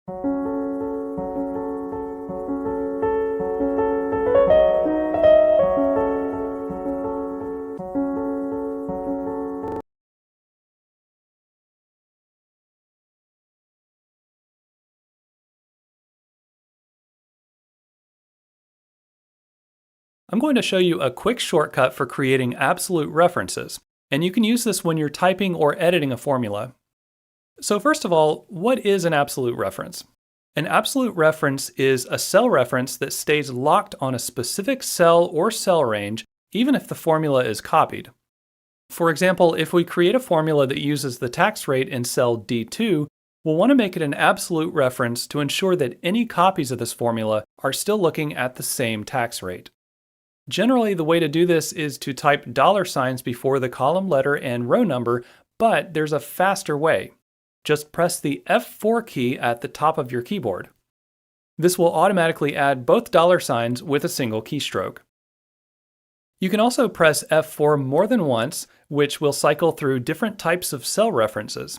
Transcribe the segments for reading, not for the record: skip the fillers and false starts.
I'm going to show you a quick shortcut for creating absolute references, and you can use this when you're typing or editing a formula. So first of all, what is an absolute reference? An absolute reference is a cell reference that stays locked on a specific cell or cell range, even if the formula is copied. For example, if we create a formula that uses the tax rate in cell D2, we'll want to make it an absolute reference to ensure that any copies of this formula are still looking at the same tax rate. Generally, the way to do this is to type dollar signs before the column letter and row number, but there's a faster way. Just press the F4 key at the top of your keyboard. This will automatically add both dollar signs with a single keystroke. You can also press F4 more than once, which will cycle through different types of cell references.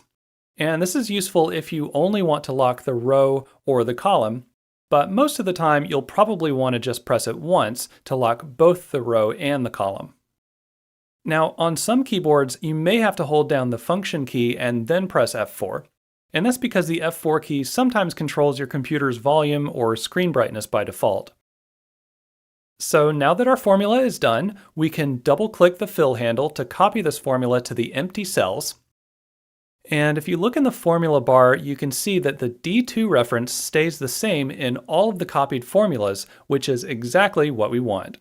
And this is useful if you only want to lock the row or the column, but most of the time you'll probably want to just press it once to lock both the row and the column. Now, on some keyboards, you may have to hold down the function key and then press F4, and that's because the F4 key sometimes controls your computer's volume or screen brightness by default. So now that our formula is done, we can double-click the fill handle to copy this formula to the empty cells. And if you look in the formula bar, you can see that the D2 reference stays the same in all of the copied formulas, which is exactly what we want.